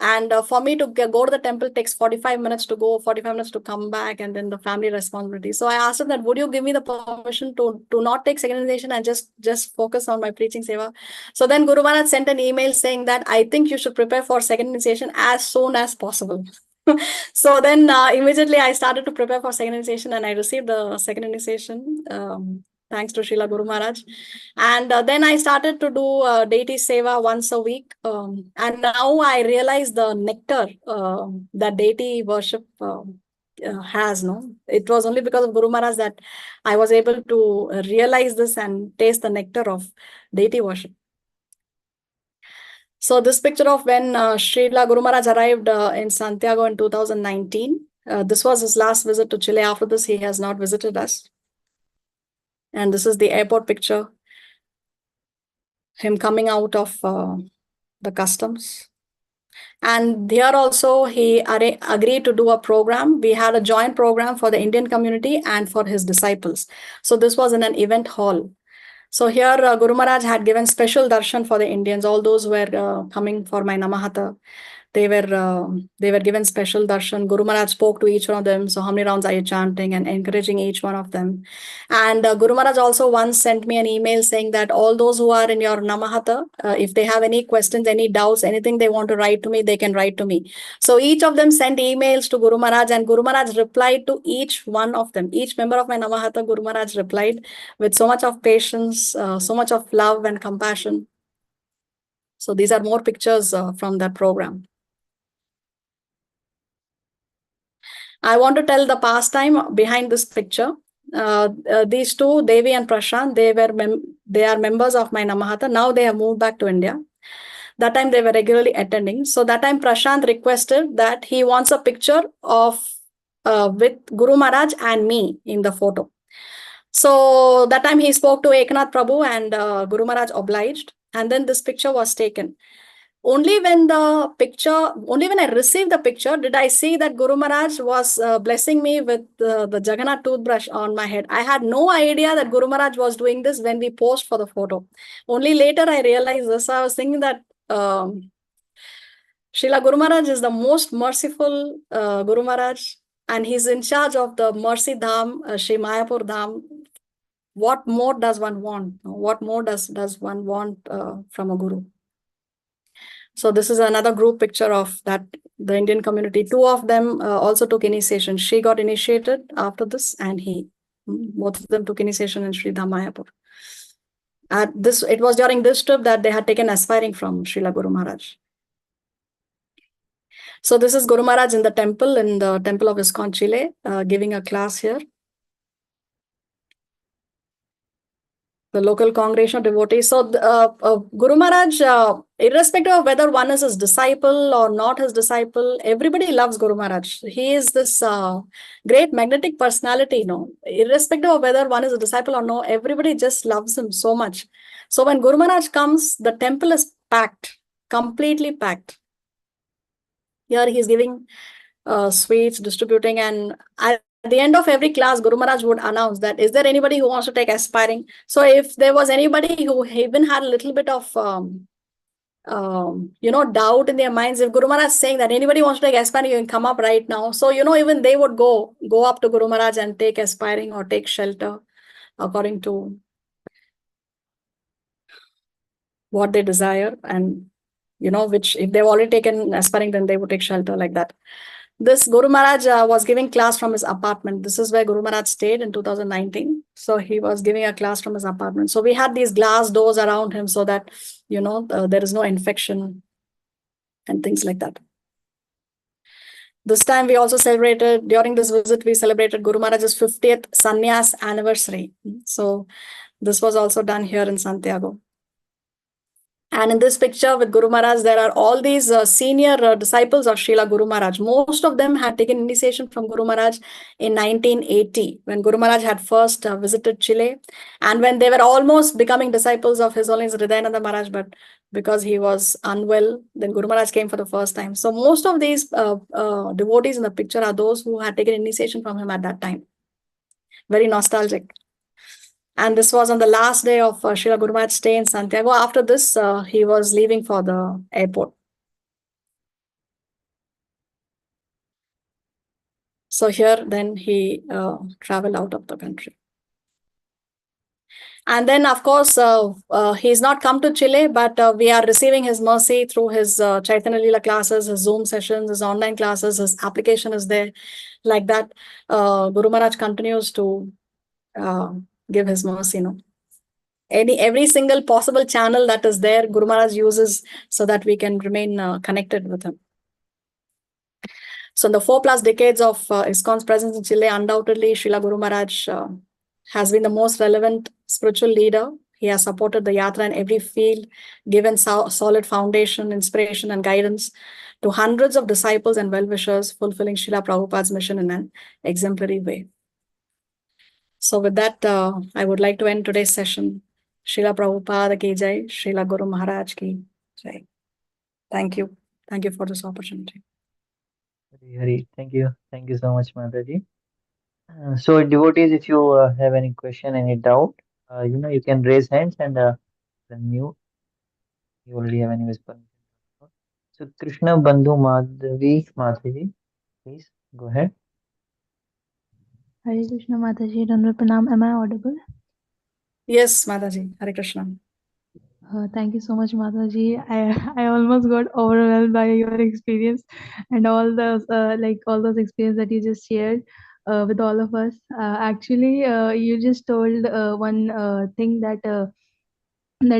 And for me to go to the temple takes 45 minutes to go, 45 minutes to come back, and then the family responsibility. So I asked him that, would you give me the permission to not take second initiation and just focus on my preaching seva? So then Guru Maharaj sent an email saying that I think you should prepare for second initiation as soon as possible. So then immediately I started to prepare for second initiation, and I received the second initiation. Thanks to Srila Guru Maharaj. And then I started to do deity seva once a week. And now I realize the nectar that deity worship has. No, it was only because of Guru Maharaj that I was able to realize this and taste the nectar of deity worship. So this picture of when Srila Guru Maharaj arrived in Santiago in 2019. This was his last visit to Chile. After this, he has not visited us. And this is the airport picture. Him coming out of the customs. And here also he agreed to do a program. We had a joint program for the Indian community and for his disciples. So this was in an event hall. So here Guru Maharaj had given special darshan for the Indians, all those who were coming for my Namahata. They were given special darshan. Guru Maharaj spoke to each one of them. So how many rounds are you chanting, and encouraging each one of them. And Guru Maharaj also once sent me an email saying that all those who are in your Namahata, if they have any questions, any doubts, anything they want to write to me, they can write to me. So each of them sent emails to Guru Maharaj, and Guru Maharaj replied to each one of them. Each member of my Namahata, Guru Maharaj replied with so much of patience, so much of love and compassion. So these are more pictures from that program. I want to tell the pastime behind this picture. These two, Devi and Prashant, they are members of my Namahata. Now they have moved back to India. That time they were regularly attending. So that time Prashant requested that he wants a picture of with Guru Maharaj and me in the photo. So that time he spoke to Eknath Prabhu, and Guru Maharaj obliged. And then this picture was taken. Only when I received the picture, did I see that Guru Maharaj was blessing me with the Jagannath toothbrush on my head. I had no idea that Guru Maharaj was doing this when we posed for the photo. Only later I realized this. I was thinking that Srila Guru Maharaj is the most merciful Guru Maharaj, and he's in charge of the Mercy Dham, Sri Mayapur Dham. What more does one want? What more does one want from a Guru? So this is another group picture of that, the Indian community. Two of them also took initiation. She got initiated after this, and both of them took initiation in Sri Dhamayapur. It was during this trip that they had taken aspiring from Srila Guru Maharaj. So this is Guru Maharaj in the temple of Iskcon, Chile, giving a class here. The local congregation of devotees. So Guru Maharaj, irrespective of whether one is his disciple or not his disciple, everybody loves Guru Maharaj. He is this great magnetic personality, irrespective of whether one is a disciple or no, everybody just loves him so much. So when Guru Maharaj comes, the temple is packed, completely packed. Here he is giving sweets, distributing, and at the end of every class, Guru Maharaj would announce that, is there anybody who wants to take aspiring? So if there was anybody who even had a little bit of, doubt in their minds, if Guru Maharaj is saying that anybody wants to take aspiring, you can come up right now. So, even they would go up to Guru Maharaj and take aspiring or take shelter according to what they desire. And, which if they've already taken aspiring, then they would take shelter like that. This Guru Maharaj was giving class from his apartment. This is where Guru Maharaj stayed in 2019. So he was giving a class from his apartment. So we had these glass doors around him so that, there is no infection and things like that. This time we also celebrated, during this visit, we celebrated Guru Maharaj's 50th sannyas anniversary. So this was also done here in Santiago. And in this picture with Guru Maharaj, there are all these senior disciples of Srila Guru Maharaj. Most of them had taken initiation from Guru Maharaj in 1980, when Guru Maharaj had first visited Chile, and when they were almost becoming disciples of His Holiness Hridayananda Maharaj, but because he was unwell, then Guru Maharaj came for the first time. So most of these devotees in the picture are those who had taken initiation from him at that time. Very nostalgic. And this was on the last day of Srila Guru Maharaj's stay in Santiago. After this, he was leaving for the airport. So here, then he traveled out of the country. And then, of course, he's not come to Chile, but we are receiving his mercy through his Chaitanya Leela classes, his Zoom sessions, his online classes, his application is there. Like that, Guru Maharaj continues to give his mercy, every single possible channel that is there, Guru Maharaj uses so that we can remain connected with him. So in the 4+ decades of Iskcon's presence in Chile, undoubtedly Srila Guru Maharaj has been the most relevant spiritual leader. He has supported the yatra in every field, given solid foundation, inspiration, and guidance to hundreds of disciples and well-wishers, fulfilling Srila Prabhupada's mission in an exemplary way. So with that, I would like to end today's session. Srila Prabhupada ki jai, Srila Guru Maharaj ki jai. Thank you. Thank you for this opportunity. Hari, thank you. Thank you so much, Mataji. So, devotees, if you have any question, any doubt, you can raise hands and unmute. You already have any whisper. So, Krishna Bandhu Madhavi Mataji, please go ahead. Hare Krishna Mataji, Dandava Pranam. Am I audible? Yes, Mataji. Hare Krishna. Thank you so much, Mataji. I almost got overwhelmed by your experience and all those all those experience that you just shared with all of us. Actually, you just told one thing that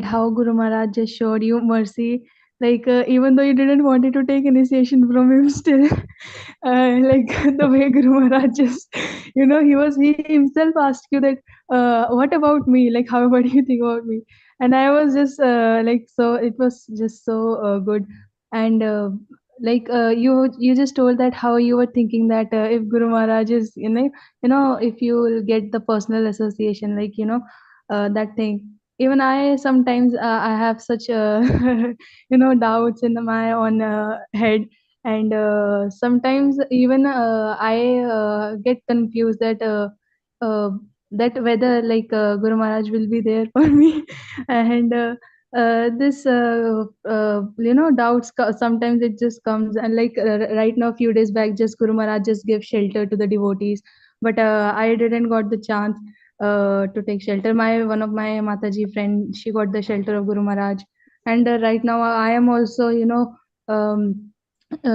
how Guru Maharaj just showed you mercy. Even though you didn't wanted to take initiation from him, still, the way Guru Maharaj just, he himself asked you that, what about me? Like, how about you think about me? And I was just so it was just so good. And you just told that how you were thinking that if Guru Maharaj is, if you will get the personal association, that thing. Even I sometimes I have such doubts in my own head, and sometimes even I get confused uh, that whether Guru Maharaj will be there for me, and this doubts sometimes it just comes. And right now, few days back, just Guru Maharaj just gave shelter to the devotees, but I didn't got the chance to take shelter. One of my Mataji friend, she got the shelter of Guru Maharaj, and right now I am also um,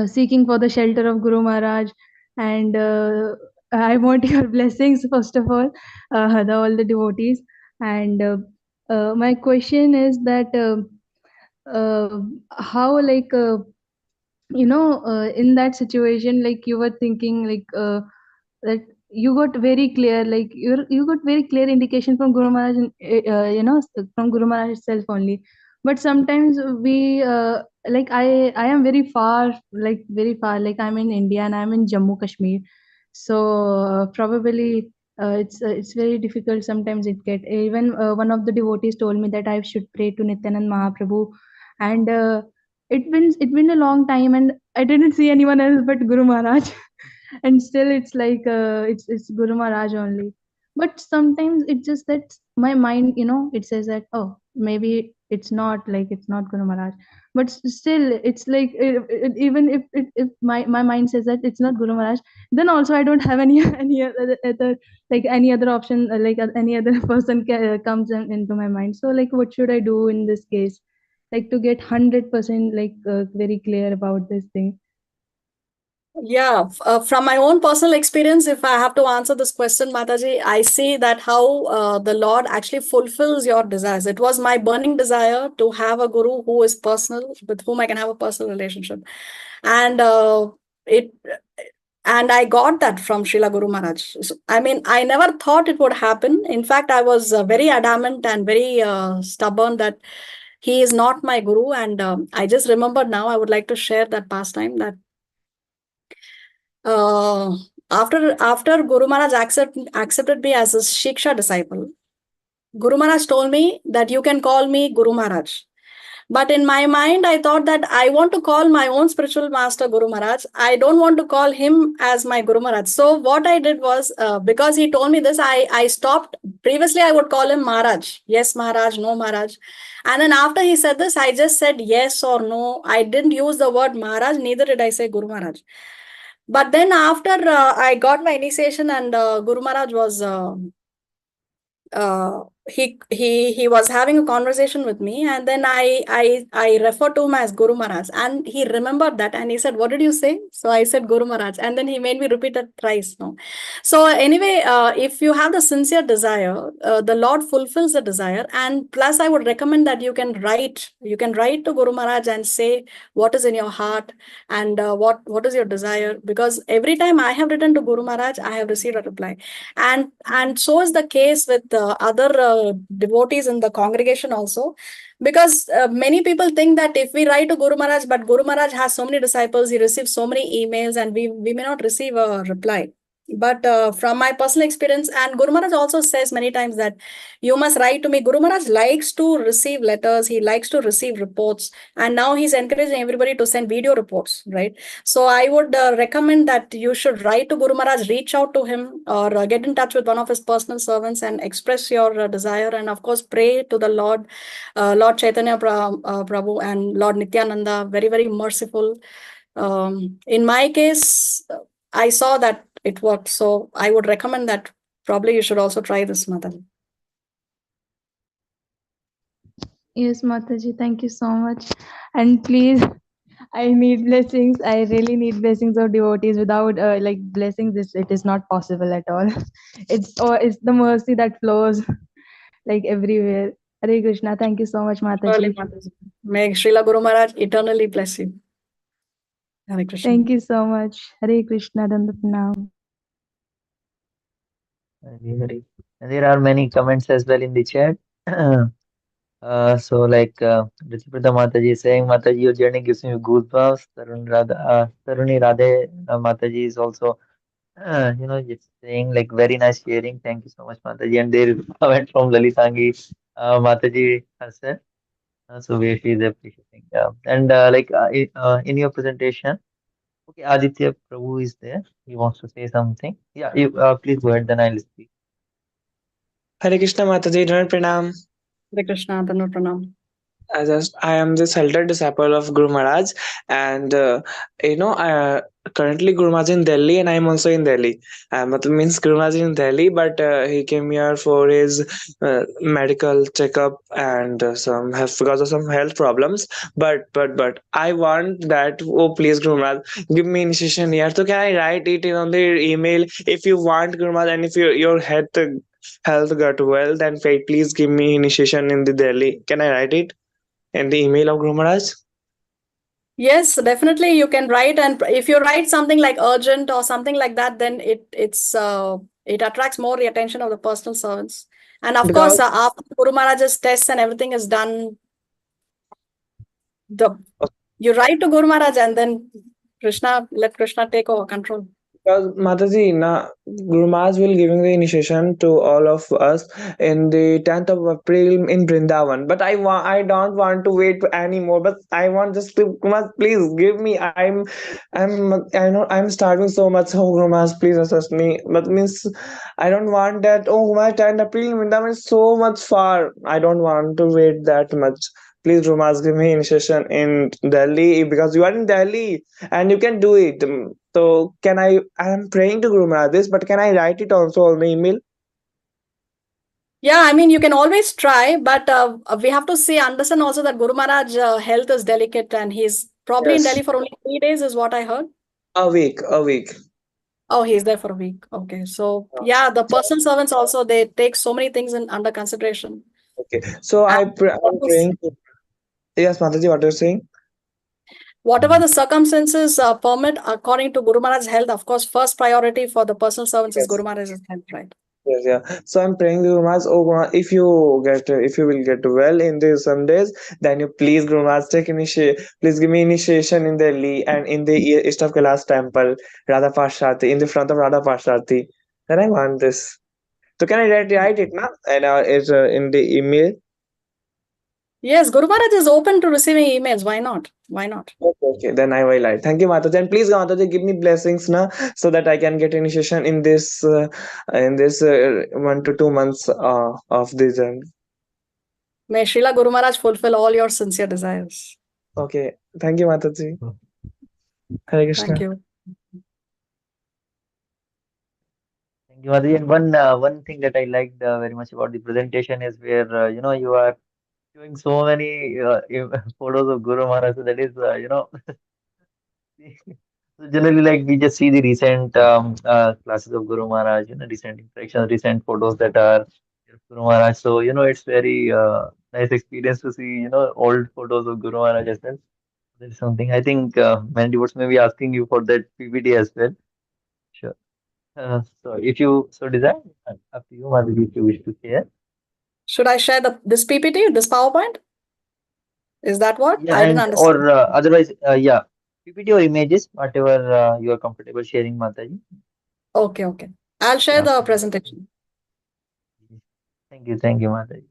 seeking for the shelter of Guru Maharaj, and I want your blessings first of all, all the devotees. And my question is that how in that situation, you were thinking that you got very clear, you got very clear indication from Guru Maharaj, from Guru Maharaj itself only. But sometimes we I am very far, very far, I'm in India and I'm in Jammu Kashmir. So probably it's very difficult sometimes. It get even one of the devotees told me that I should pray to Nityanand Mahaprabhu, and it's been a long time and I didn't see anyone else but Guru Maharaj. And still it's it's Guru Maharaj only. But sometimes it's just that my mind, it says that, oh, maybe it's not Guru Maharaj. But still it's even if my mind says that it's not Guru Maharaj, then also I don't have any any other option, any other person comes into my mind. So what should I do in this case, to get 100% very clear about this thing? Yeah, from my own personal experience, if I have to answer this question, Mataji, I see that how the Lord actually fulfills your desires. It was my burning desire to have a guru who is personal, with whom I can have a personal relationship, and it. And I got that from Srila Guru Maharaj. So, I mean, I never thought it would happen. In fact, I was very adamant and very stubborn that he is not my guru. And I just remembered now, I would like to share that pastime that after Guru Maharaj accepted me as a Shiksha disciple, Guru Maharaj told me that you can call me Guru Maharaj. But in my mind, I thought that I want to call my own spiritual master Guru Maharaj. I don't want to call him as my Guru Maharaj. So what I did was, because he told me this, I stopped. Previously, I would call him Maharaj. Yes, Maharaj, no, Maharaj. And then after he said this, I just said yes or no. I didn't use the word Maharaj, neither did I say Guru Maharaj. But then after I got my initiation and Guru Maharaj was he was having a conversation with me, and then I referred to him as Guru Maharaj, and he remembered that, and he said, "What did you say?" So I said Guru Maharaj, and then he made me repeat it thrice. No, so anyway, if you have the sincere desire, the Lord fulfills the desire, and plus I would recommend that you can write to Guru Maharaj and say what is in your heart and what is your desire, because every time I have written to Guru Maharaj, I have received a reply. And so is the case with other devotees in the congregation also, because many people think that if we write to Guru Maharaj, but Guru Maharaj has so many disciples, he receives so many emails, and we may not receive a reply. But from my personal experience, and Guru Maharaj also says many times that you must write to me. Guru Maharaj likes to receive letters, he likes to receive reports, and now he's encouraging everybody to send video reports, right? So I would recommend that you should write to Guru Maharaj, reach out to him, or get in touch with one of his personal servants and express your desire. And of course, pray to the Lord, Lord Chaitanya Prabhu and Lord Nityananda, very, very merciful. In my case, I saw that it worked. So I would recommend that probably you should also try this, Mataji. Yes, Mataji, thank you so much. And please, I need blessings. I really need blessings of devotees. Without like blessings, it is not possible at all. It's the mercy that flows like everywhere. Hare Krishna. Thank you so much, Surely, Mataji. Mataji. May Srila Guru Maharaj eternally bless you. Hare Krishna. Thank you so much. Hare Krishna. Danda Pranam. Very. And there are many comments as well in the chat. So like Rachipata Mataji is saying, Mataji, your journey gives me goosebumps. Taruni Radhe Mataji is also, just saying like very nice sharing. Thank you so much, Mataji. And there is a comment from Lalitangi Mataji herself. So where she is appreciating. And in your presentation, okay, Aditya Prabhu is there. He wants to say something. Yeah, you please go ahead. Then I'll speak. Hare Krishna Mataji, Dhanar Pranam. Hare Krishna, Dhanar Pranam. I am this elder disciple of Guru Maharaj, and currently Guru Maharaj in Delhi, and I am also in Delhi. Means Guru Maharaj is in Delhi, but he came here for his medical checkup and because of some health problems. But I want that. Oh please, Guru Maharaj, give me initiation here. So can I write it on the email if you want, Guru Maharaj, and if your health got well, then please give me initiation in the Delhi. Can I write it in the email of Guru Maharaj? Yes, definitely you can write, and if you write something like urgent or something like that, then it attracts more the attention of the personal servants. And of course, after Guru Maharaj's tests and everything is done, you write to Guru Maharaj, and then let Krishna take over control. Because Mataji, Guru Maharaj will giving the initiation to all of us in the 10th of April in Vrindavan. But I don't want to wait anymore. But I want just to, Guru Maharaj, please give me. I'm starving so much. Oh, Guru Maharaj, please assist me. But means I don't want that. Oh, my 10th April in Vrindavan is so much far. I don't want to wait that much. Please, Guru Maharaj, give me initiation in Delhi because you are in Delhi and you can do it. So can I am praying to Guru Maharaj this, but can I write it also on the email? Yeah, I mean, you can always try, but we have to understand also that Guru Maharaj health is delicate, and he's probably in Delhi for only 3 days is what I heard. A week. Oh, he's there for a week. Okay. So yeah, the personal servants also, they take so many things under consideration. Okay. So I'm praying. Yes, Mataji, what are you saying? Whatever the circumstances permit according to Guru Maharaj's health, of course, first priority for the personal servants is Guru Maharaj's health, right? Yes, yeah. So I'm praying Guru Maharaj, oh Guru Maharaj, if you will get well in these some days, then you please Guru Maharaj please give me initiation in Delhi and in the East of Kailash temple, Radha Parshati, in the front of Radha Parshati. Then I want this. So can I write it now? And it's in the email. Yes, Guru Maharaj is open to receiving emails. Why not? Why not? Okay, okay, then I will write. Thank you, Mataji. And please, Mataji, give me blessings now so that I can get initiation in this 1 to 2 months of this journey. May Srila Guru Maharaj fulfill all your sincere desires. Okay, thank you, Mataji. Hare Krishna. Thank you. Thank you, Madhuri. And one thing that I liked very much about the presentation is where you are showing so many photos of Guru Maharaj. So that is so generally like we just see the recent classes of Guru Maharaj, recent interactions, recent photos that are of Guru Maharaj. So it's very nice experience to see old photos of Guru Maharaj as well. That is something I think many devotees may be asking you for that PPT as well. Sure. So if you so desire, up to you, Madhuri, if you wish to share. Should I share this PPT, this PowerPoint? Is that what? Yeah, I didn't and understand. or otherwise, yeah, PPT or images, whatever you are comfortable sharing, Mataji. Okay, okay. I'll share Yeah. the presentation. Thank you, Mataji.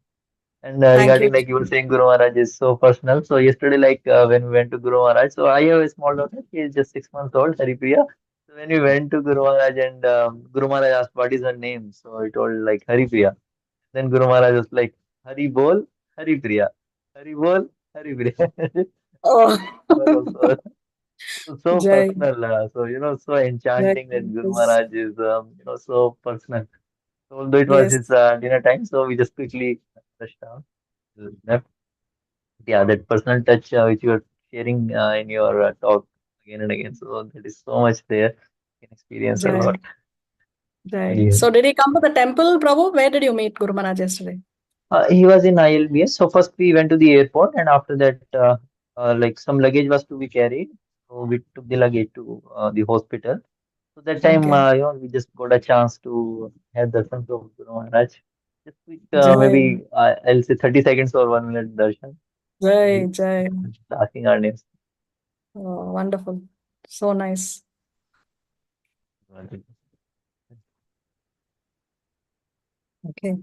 And Thank you. regarding like you were saying, Guru Maharaj is so personal. So yesterday, like when we went to Guru Maharaj, so I have a small daughter. She is just 6 months old, Haripriya. So when we went to Guru Maharaj and Guru Maharaj asked what is her name, so I told like Haripriya. Then Guru Maharaj was like Hari Bol, Haripriya, Hari Bol, Haripriya. Oh, Also, so Jai, personal. So so Jai. enchanting that Guru Yes, Maharaj is so personal. So although it was yes, his dinner time, so we just quickly rushed down. Left. Yeah, that personal touch which you are sharing in your talk again and again. So that is so much there. You can experience a Jai, lot. Jai. Yeah. So did he come to the temple, Prabhu? Where did you meet Guru Maharaj yesterday? He was in ILBS. So first we went to the airport, and after that, like some luggage was to be carried. So we took the luggage to the hospital. So that time, Okay. we just got a chance to have darshan of Guru Maharaj. Just quick, Jai, maybe I'll say 30 seconds or 1 minute darshan. Jai, Maybe Jai. just asking our names. Oh, wonderful. So nice. Okay.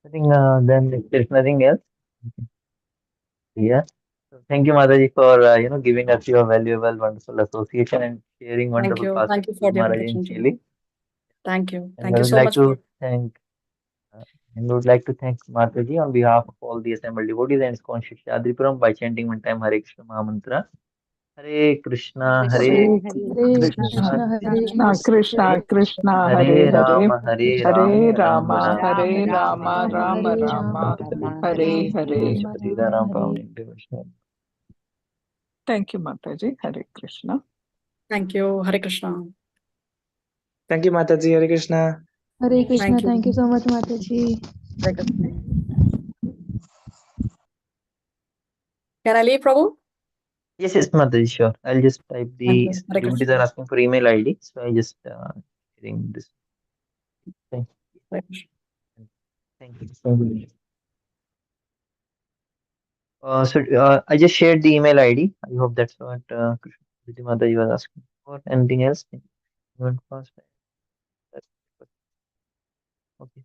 I think then if there's nothing else. Yeah. So thank you, Mataji, for giving us your valuable, wonderful association and sharing Thank wonderful you. past Thank you for Guru the Maharaj in invitation, Jai. Chile. Thank you. And Thank I you would so like much for to thank and would like to thank Mataji on behalf of all the assembled devotees and Iskcon Seshadripuram by chanting one time Hare Krishna Mahamantra. Hare Krishna, Hare Hare Hare Krishna, Krishna, Krishna, Hare Krishna Krishna, Krishna, Krishna Hare Hare Hare, Hare Hare Rama, Rama Rama, Rama, Hare Hare Rama, Hare. Rama Hare Rama, Rama, Hare Rama Hare. Rama, Shri Rama Ram Hare. Pavani Devotional. Thank you, Mataji. Hare Krishna. Thank you. Hare Krishna. Thank you, Mataji. Hare Krishna. Hare Krishna. Thank you. Thank you so much, Mataji. Hare Krishna. Can I leave, Prabhu? Yes, Mataji, sure. I'll just type Thank the you. Hare devotees Krishna. are asking for email ID, so I just sharing this. Thank Hare Krishna. thank you. Thank you. So I just shared the email ID. I hope that's what Krishna Mataji was asking for. Anything else? You want to ask? Okay.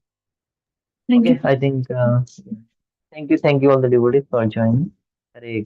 Thank you. Okay, I think thank you all the devotees for joining. Hare Krishna.